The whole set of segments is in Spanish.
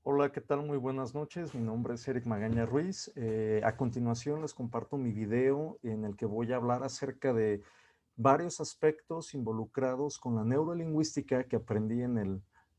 Hola, ¿qué tal? Muy buenas noches. Mi nombre es Eric Magaña Ruiz. A continuación les comparto mi video en el que voy a hablar acerca de varios aspectos involucrados con la neurolingüística que aprendí en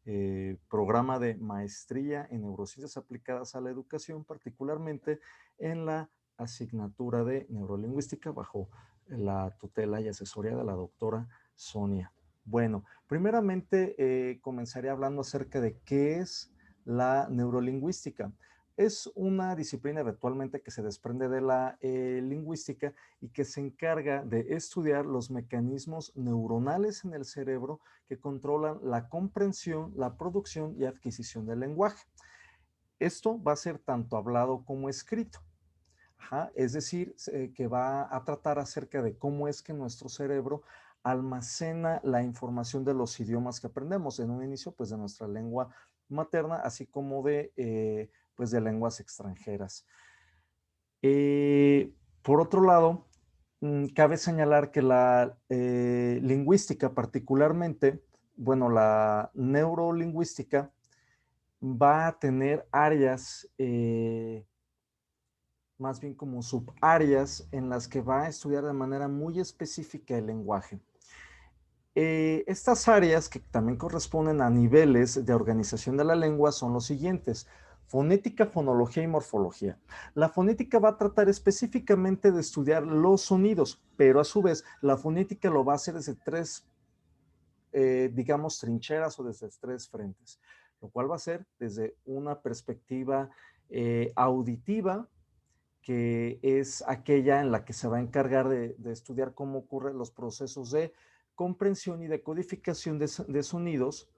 el programa de maestría en neurociencias aplicadas a la educación, particularmente en la asignatura de neurolingüística bajo la tutela y asesoría de la doctora Sonia. Bueno, primeramente comenzaré hablando acerca de qué es la neurolingüística. Es una disciplina eventualmente que se desprende de la lingüística y que se encarga de estudiar los mecanismos neuronales en el cerebro que controlan la comprensión, la producción y adquisición del lenguaje. Esto va a ser tanto hablado como escrito. Ajá, es decir, que va a tratar acerca de cómo es que nuestro cerebro almacena la información de los idiomas que aprendemos. En un inicio, pues de nuestra lengua materna, así como pues de lenguas extranjeras. Por otro lado, cabe señalar que la lingüística particularmente, bueno, la neurolingüística va a tener áreas más bien como subáreas en las que va a estudiar de manera muy específica el lenguaje. Estas áreas que también corresponden a niveles de organización de la lengua son los siguientes: fonética, fonología y morfología. La fonética va a tratar específicamente de estudiar los sonidos, pero a su vez la fonética lo va a hacer desde tres, digamos, trincheras o desde tres frentes, lo cual va a ser desde una perspectiva auditiva, que es aquella en la que se va a encargar de estudiar cómo ocurren los procesos de comprensión y de codificación de sonidos,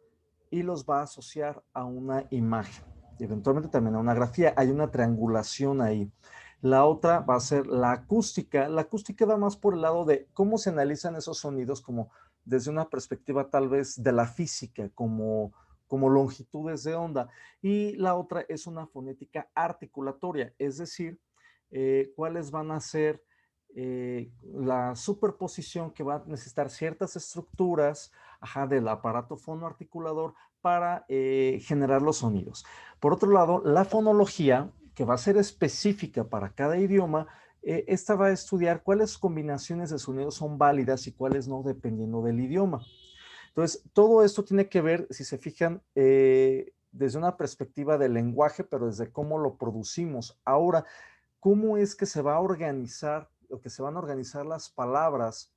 y los va a asociar a una imagen y eventualmente también a una grafía. Hay una triangulación ahí. La otra va a ser la acústica. La acústica va más por el lado de cómo se analizan esos sonidos, como desde una perspectiva tal vez de la física, como longitudes de onda. Y la otra es una fonética articulatoria, es decir, cuáles van a ser la superposición que va a necesitar ciertas estructuras, ajá, del aparato fonoarticulador para generar los sonidos. Por otro lado, la fonología, que va a ser específica para cada idioma, esta va a estudiar cuáles combinaciones de sonidos son válidas y cuáles no, dependiendo del idioma. Entonces, todo esto tiene que ver, si se fijan, desde una perspectiva del lenguaje, pero desde cómo lo producimos. Ahora, ¿cómo es que se va a organizar o que se van a organizar las palabras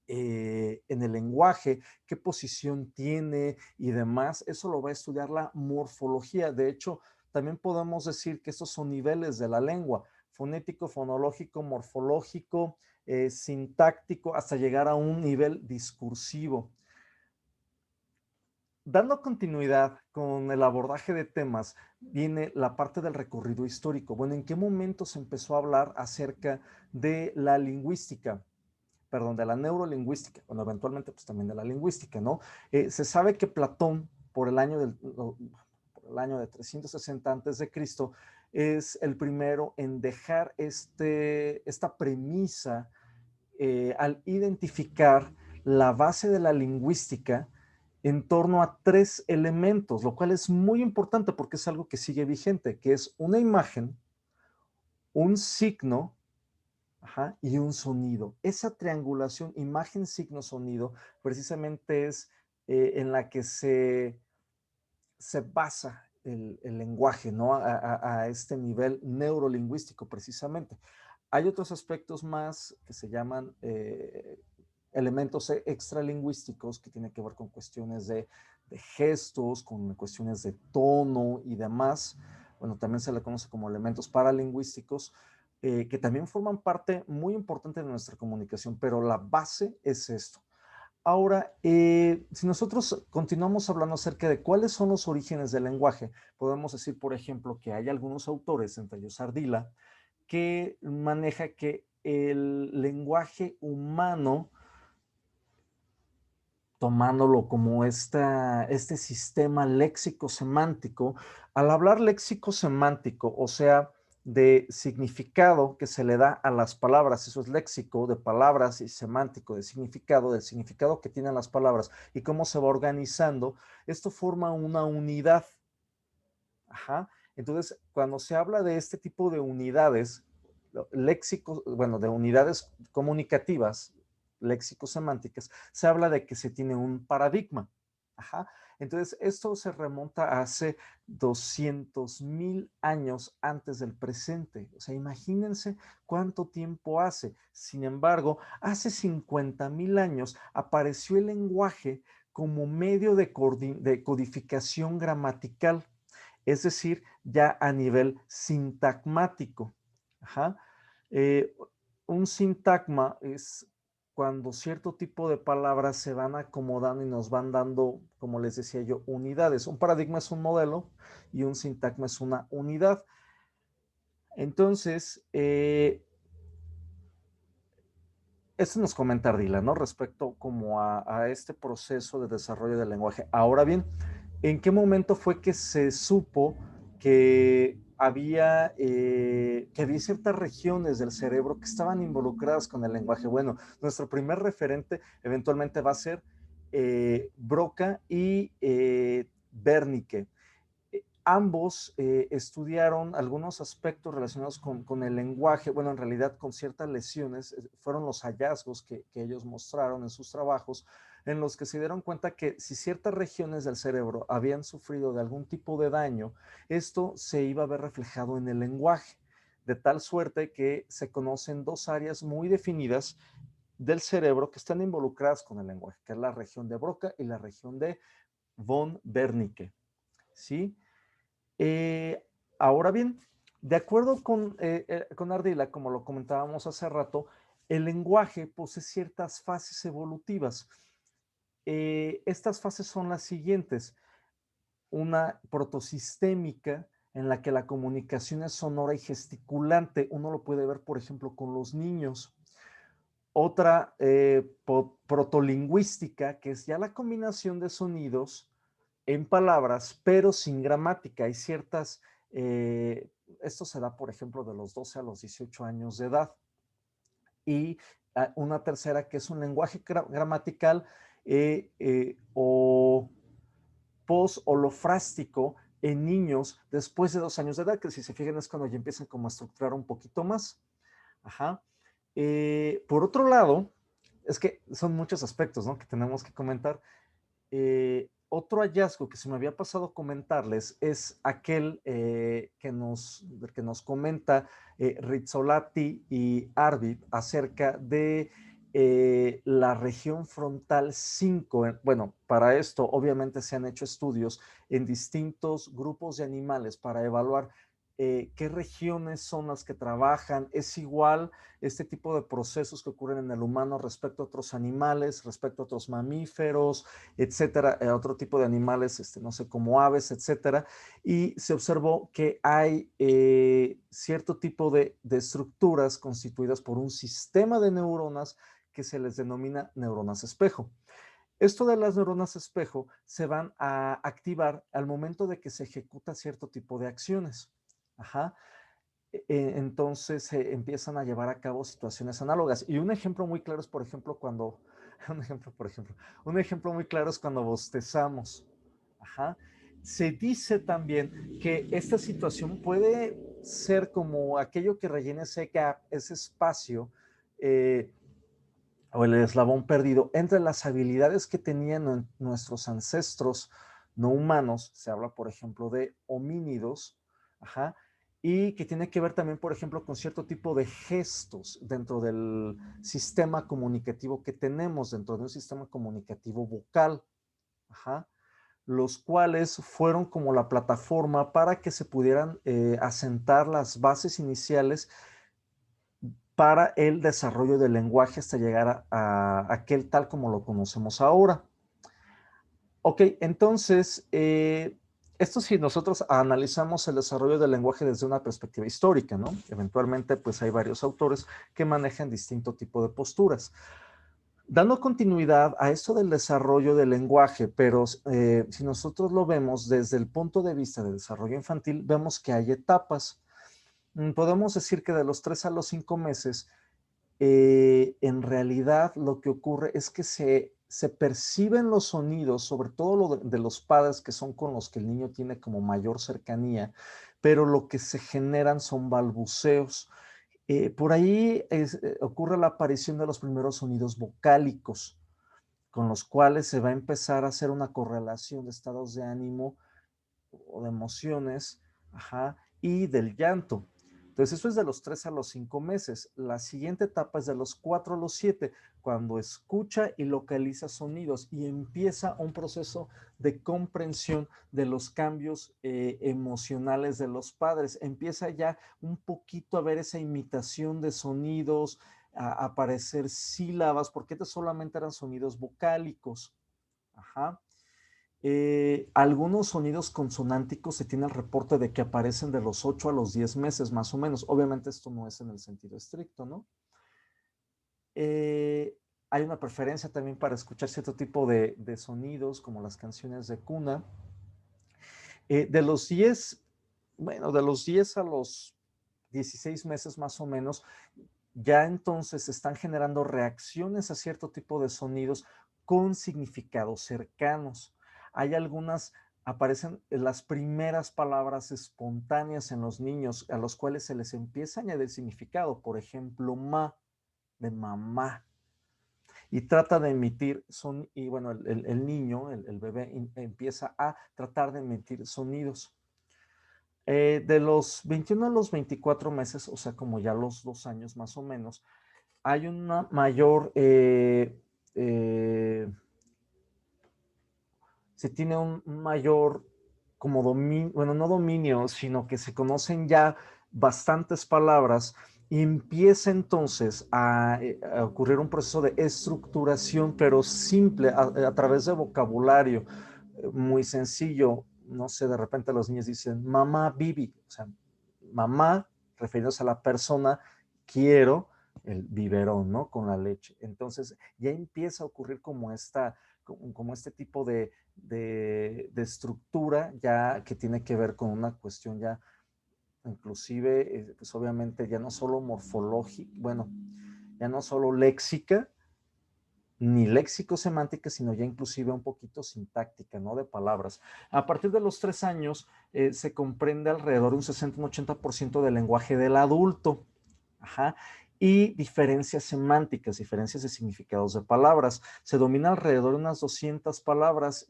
en el lenguaje? ¿Qué posición tiene y demás? Eso lo va a estudiar la morfología. De hecho, también podemos decir que estos son niveles de la lengua: fonético, fonológico, morfológico, sintáctico, hasta llegar a un nivel discursivo. Dando continuidad con el abordaje de temas, viene la parte del recorrido histórico. Bueno, ¿en qué momento se empezó a hablar acerca de la lingüística? Perdón, de la neurolingüística, bueno, eventualmente pues también de la lingüística, ¿no? Se sabe que Platón, por el año de 360 antes de Cristo, es el primero en dejar esta premisa al identificar la base de la lingüística en torno a tres elementos, lo cual es muy importante porque es algo que sigue vigente, que es una imagen, un signo, ajá, y un sonido. Esa triangulación, imagen, signo, sonido, precisamente es en la que se basa el lenguaje, ¿no? A este nivel neurolingüístico, precisamente. Hay otros aspectos más que se llaman elementos extralingüísticos, que tienen que ver con cuestiones de gestos, con cuestiones de tono y demás. Bueno, también se le conoce como elementos paralingüísticos, que también forman parte muy importante de nuestra comunicación, pero la base es esto. Ahora, si nosotros continuamos hablando acerca de cuáles son los orígenes del lenguaje, podemos decir, por ejemplo, que hay algunos autores, entre ellos Ardila, que maneja que el lenguaje humano, tomándolo como este sistema léxico-semántico, al hablar léxico-semántico, o sea, de significado que se le da a las palabras, eso es léxico de palabras, y semántico de significado, del significado que tienen las palabras y cómo se va organizando, esto forma una unidad. Ajá. Entonces, cuando se habla de este tipo de unidades, léxicos, bueno, de unidades comunicativas, léxico-semánticas, se habla de que se tiene un paradigma. Ajá. Entonces, esto se remonta a hace 200,000 años antes del presente. O sea, imagínense cuánto tiempo hace. Sin embargo, hace 50,000 años apareció el lenguaje como medio de codificación gramatical, es decir, ya a nivel sintagmático. Ajá. Eh, un sintagma es cuando cierto tipo de palabras se van acomodando y nos van dando, como les decía yo, unidades. Un paradigma es un modelo y un sintagma es una unidad. Entonces, esto nos comenta Ardila, ¿no? Respecto como a este proceso de desarrollo del lenguaje. Ahora bien, ¿en qué momento fue que se supo que había ciertas regiones del cerebro que estaban involucradas con el lenguaje? Bueno, nuestro primer referente eventualmente va a ser Broca y Wernicke. Ambos estudiaron algunos aspectos relacionados con el lenguaje, bueno, en realidad con ciertas lesiones, fueron los hallazgos que ellos mostraron en sus trabajos, en los que se dieron cuenta que si ciertas regiones del cerebro habían sufrido de algún tipo de daño, esto se iba a ver reflejado en el lenguaje, de tal suerte que se conocen dos áreas muy definidas del cerebro que están involucradas con el lenguaje, que es la región de Broca y la región de von Wernicke, ¿sí? Eh, ahora bien, de acuerdo con Ardila, como lo comentábamos hace rato, el lenguaje posee ciertas fases evolutivas. Estas fases son las siguientes: una protosistémica, en la que la comunicación es sonora y gesticulante. Uno lo puede ver, por ejemplo, con los niños. Otra protolingüística, que es ya la combinación de sonidos en palabras, pero sin gramática. Hay ciertas, esto se da, por ejemplo, de los 12 a los 18 años de edad. Y una tercera, que es un lenguaje gramatical o post-holofrástico en niños después de 2 años de edad, que si se fijan es cuando ya empiezan como a estructurar un poquito más. Ajá. Por otro lado, es que son muchos aspectos, ¿no?, que tenemos que comentar. Otro hallazgo que se me había pasado comentarles es aquel que nos comenta Rizzolatti y Arvid acerca de la región frontal 5. Bueno, para esto obviamente se han hecho estudios en distintos grupos de animales para evaluar qué regiones son las que trabajan. Es igual este tipo de procesos que ocurren en el humano respecto a otros animales, respecto a otros mamíferos, etcétera, otro tipo de animales, no sé, como aves, etcétera, y se observó que hay cierto tipo de estructuras constituidas por un sistema de neuronas que se les denomina neuronas espejo. Esto de las neuronas espejo se van a activar al momento de que se ejecuta cierto tipo de acciones. Ajá. Entonces se empiezan a llevar a cabo situaciones análogas. Y un ejemplo muy claro es, por ejemplo, un ejemplo muy claro es cuando bostezamos. Ajá. Se dice también que esta situación puede ser como aquello que rellena ese gap, ese espacio, eh, o el eslabón perdido entre las habilidades que tenían nuestros ancestros no humanos. Se habla, por ejemplo, de homínidos, ajá, y que tiene que ver también, por ejemplo, con cierto tipo de gestos dentro del sistema comunicativo que tenemos, dentro de un sistema comunicativo vocal, ajá, los cuales fueron como la plataforma para que se pudieran asentar las bases iniciales para el desarrollo del lenguaje hasta llegar a aquel tal como lo conocemos ahora. Ok, entonces, esto si nosotros analizamos el desarrollo del lenguaje desde una perspectiva histórica, ¿no? Eventualmente, pues hay varios autores que manejan distinto tipo de posturas. Dando continuidad a esto del desarrollo del lenguaje, pero si nosotros lo vemos desde el punto de vista del desarrollo infantil, vemos que hay etapas. Podemos decir que de los 3 a los 5 meses, en realidad lo que ocurre es que se perciben los sonidos, sobre todo lo de los padres que son con los que el niño tiene como mayor cercanía, pero lo que se generan son balbuceos. Por ahí ocurre la aparición de los primeros sonidos vocálicos, con los cuales se va a empezar a hacer una correlación de estados de ánimo o de emociones, ajá, y del llanto. Entonces, eso es de los 3 a los 5 meses. La siguiente etapa es de los 4 a los 7, cuando escucha y localiza sonidos y empieza un proceso de comprensión de los cambios emocionales de los padres. Empieza ya un poquito a ver esa imitación de sonidos, a aparecer sílabas, porque estos solamente eran sonidos vocálicos. Ajá. Algunos sonidos consonánticos se tiene el reporte de que aparecen de los 8 a los 10 meses más o menos. Obviamente esto no es en el sentido estricto, ¿no? Hay una preferencia también para escuchar cierto tipo de sonidos como las canciones de cuna. De los 10, bueno, de los 10 a los 16 meses más o menos, ya entonces se están generando reacciones a cierto tipo de sonidos con significados cercanos. Hay algunas, aparecen las primeras palabras espontáneas en los niños a los cuales se les empieza a añadir significado. Por ejemplo, ma, de mamá. Y trata de emitir son, y bueno, el niño, el bebé, empieza a tratar de emitir sonidos. De los 21 a los 24 meses, o sea, como ya los 2 años más o menos, hay una mayor, se tiene un mayor como dominio, bueno, no dominio, sino que se conocen ya bastantes palabras y empieza entonces a ocurrir un proceso de estructuración, pero simple, a través de vocabulario muy sencillo. No sé, de repente los niños dicen, mamá Bibi, o sea, mamá, refiriéndose a la persona, quiero el biberón, ¿no? Con la leche. Entonces ya empieza a ocurrir como este tipo de estructura ya que tiene que ver con una cuestión ya inclusive, pues obviamente ya no solo morfológica, bueno, ya no solo léxica, ni léxico-semántica, sino ya inclusive un poquito sintáctica, ¿no? De palabras. A partir de los 3 años se comprende alrededor de un 60, un 80% del lenguaje del adulto. Ajá. Y diferencias semánticas, diferencias de significados de palabras. Se domina alrededor de unas 200 palabras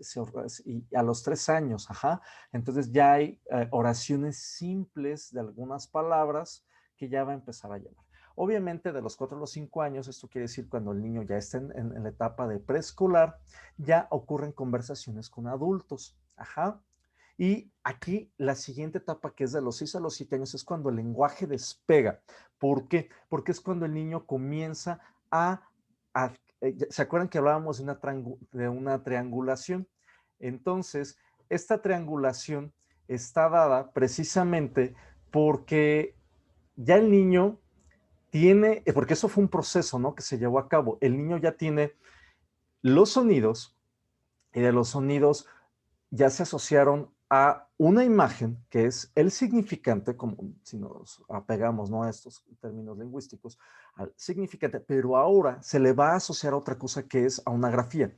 y a los 3 años. Ajá. Entonces ya hay oraciones simples de algunas palabras que ya va a empezar a llevar. Obviamente de los 4 a los 5 años, esto quiere decir cuando el niño ya está en la etapa de preescolar, ya ocurren conversaciones con adultos. Ajá. Y aquí la siguiente etapa, que es de los 6 a los 7 años, es cuando el lenguaje despega. ¿Por qué? Porque es cuando el niño comienza a ¿se acuerdan que hablábamos de una triangulación? Entonces, esta triangulación está dada precisamente porque ya el niño tiene, porque eso fue un proceso, ¿no? Que se llevó a cabo. El niño ya tiene los sonidos y de los sonidos ya se asociaron a una imagen que es el significante, como si nos apegamos, ¿no? A estos términos lingüísticos, al significante, pero ahora se le va a asociar a otra cosa que es a una grafía.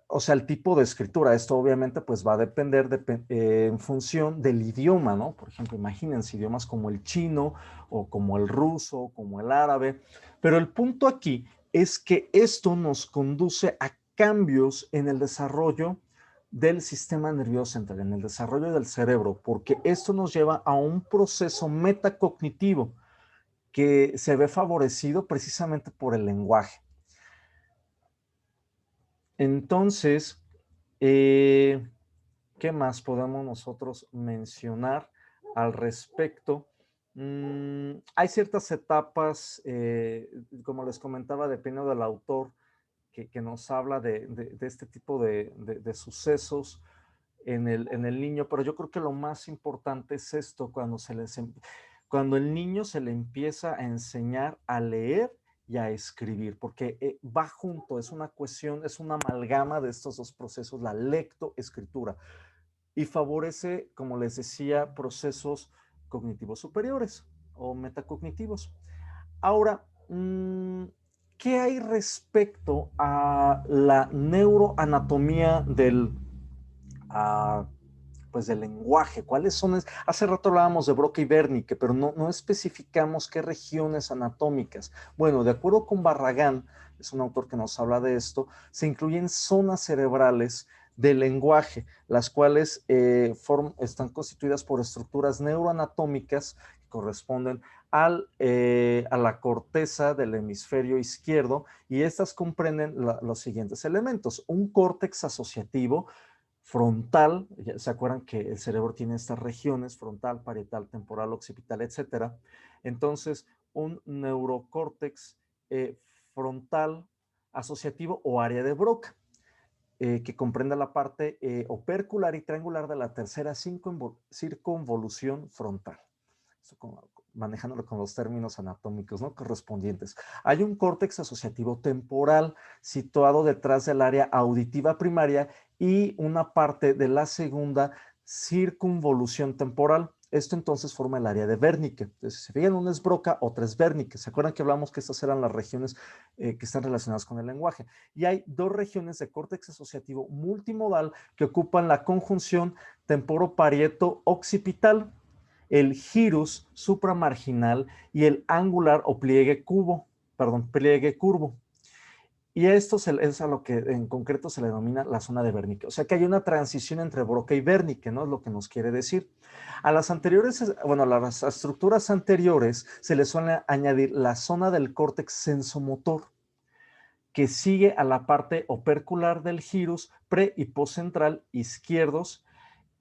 O sea, el tipo de escritura, esto obviamente pues va a depender en función del idioma, ¿no? Por ejemplo, imagínense idiomas como el chino o como el ruso, como el árabe, pero el punto aquí es que esto nos conduce a cambios en el desarrollo del sistema nervioso central, en el desarrollo del cerebro, porque esto nos lleva a un proceso metacognitivo que se ve favorecido precisamente por el lenguaje. Entonces, eh, ¿qué más podemos nosotros mencionar al respecto? Hay ciertas etapas, como les comentaba, dependiendo del autor, que nos habla de este tipo de sucesos en el niño, pero yo creo que lo más importante es esto, cuando el niño se le empieza a enseñar a leer y a escribir, porque va junto, es una cuestión, es una amalgama de estos dos procesos, la lectoescritura, y favorece, como les decía, procesos cognitivos superiores o metacognitivos. Ahora, ¿qué hay respecto a la neuroanatomía ah, pues del lenguaje? ¿Cuáles son? Hace rato hablábamos de Broca y Wernicke, pero no especificamos qué regiones anatómicas. Bueno, de acuerdo con Barragán, es un autor que nos habla de esto, se incluyen zonas cerebrales del lenguaje, las cuales están constituidas por estructuras neuroanatómicas que corresponden a la corteza del hemisferio izquierdo, y estas comprenden los siguientes elementos: un córtex asociativo frontal. ¿Se acuerdan que el cerebro tiene estas regiones: frontal, parietal, temporal, occipital, etcétera? Entonces, un neurocórtex frontal asociativo o área de Broca, que comprende la parte opercular y triangular de la tercera circunvolución frontal. Esto manejándolo con los términos anatómicos, ¿no?, correspondientes. Hay un córtex asociativo temporal situado detrás del área auditiva primaria y una parte de la segunda circunvolución temporal. Esto entonces forma el área de Wernicke. Entonces, si se fijan, una es Broca, otra es Wernicke. ¿Se acuerdan que hablamos que estas eran las regiones que están relacionadas con el lenguaje? Y hay dos regiones de córtex asociativo multimodal que ocupan la conjunción temporoparieto-occipital, el gyrus supramarginal y el angular o pliegue curvo. Y esto es a lo que en concreto se le denomina la zona de Wernicke. O sea que hay una transición entre Broca y Wernicke, ¿no? Es lo que nos quiere decir. A las anteriores, bueno, a las estructuras anteriores se le suele añadir la zona del córtex sensomotor, que sigue a la parte opercular del gyrus pre y postcentral izquierdos,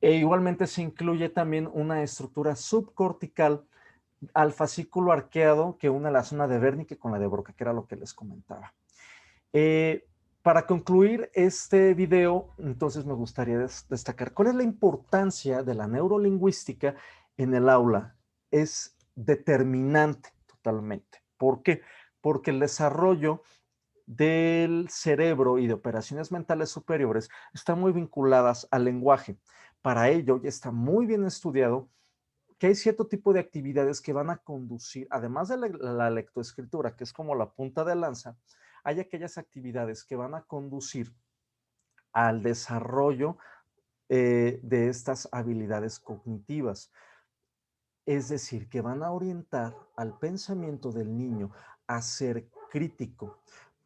e igualmente se incluye también una estructura subcortical al fascículo arqueado que une la zona de Wernicke con la de Broca, que era lo que les comentaba. Para concluir este video, entonces me gustaría destacar cuál es la importancia de la neurolingüística en el aula. Es determinante totalmente. ¿Por qué? Porque el desarrollo del cerebro y de operaciones mentales superiores están muy vinculadas al lenguaje. Para ello, ya está muy bien estudiado que hay cierto tipo de actividades que van a conducir, además de la lectoescritura, que es como la punta de lanza, hay aquellas actividades que van a conducir al desarrollo de estas habilidades cognitivas. Es decir, que van a orientar al pensamiento del niño a ser crítico,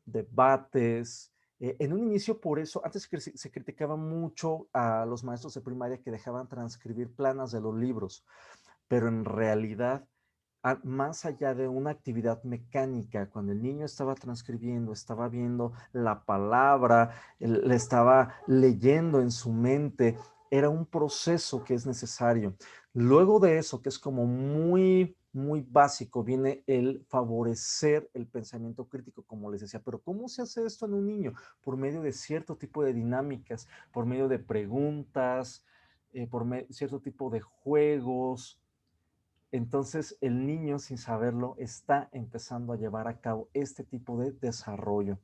debates. En un inicio, por eso, antes se criticaba mucho a los maestros de primaria que dejaban transcribir planas de los libros, pero en realidad, más allá de una actividad mecánica, cuando el niño estaba transcribiendo, estaba viendo la palabra, le estaba leyendo en su mente, era un proceso que es necesario. Luego de eso, que es como muy básico, viene el favorecer el pensamiento crítico, como les decía. Pero ¿cómo se hace esto en un niño? Por medio de cierto tipo de dinámicas, por medio de preguntas, cierto tipo de juegos. Entonces el niño, sin saberlo, está empezando a llevar a cabo este tipo de desarrollo.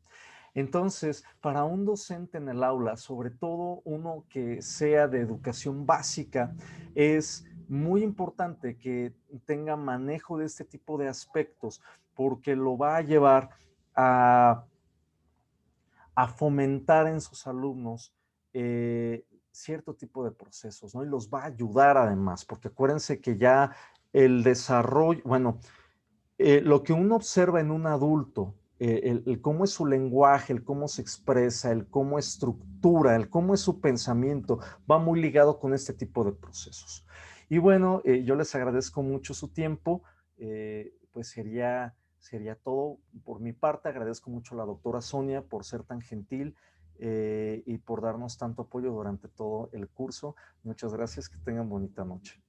Entonces, para un docente en el aula, sobre todo uno que sea de educación básica, es muy importante que tenga manejo de este tipo de aspectos, porque lo va a llevar a, a fomentar en sus alumnos cierto tipo de procesos, ¿no? Y los va a ayudar además, porque acuérdense que ya el desarrollo, bueno, lo que uno observa en un adulto, el cómo es su lenguaje, el cómo se expresa, el cómo estructura, el cómo es su pensamiento, va muy ligado con este tipo de procesos. Y bueno, yo les agradezco mucho su tiempo. Pues sería todo por mi parte. Agradezco mucho a la doctora Sonia por ser tan gentil y por darnos tanto apoyo durante todo el curso. Muchas gracias, que tengan bonita noche.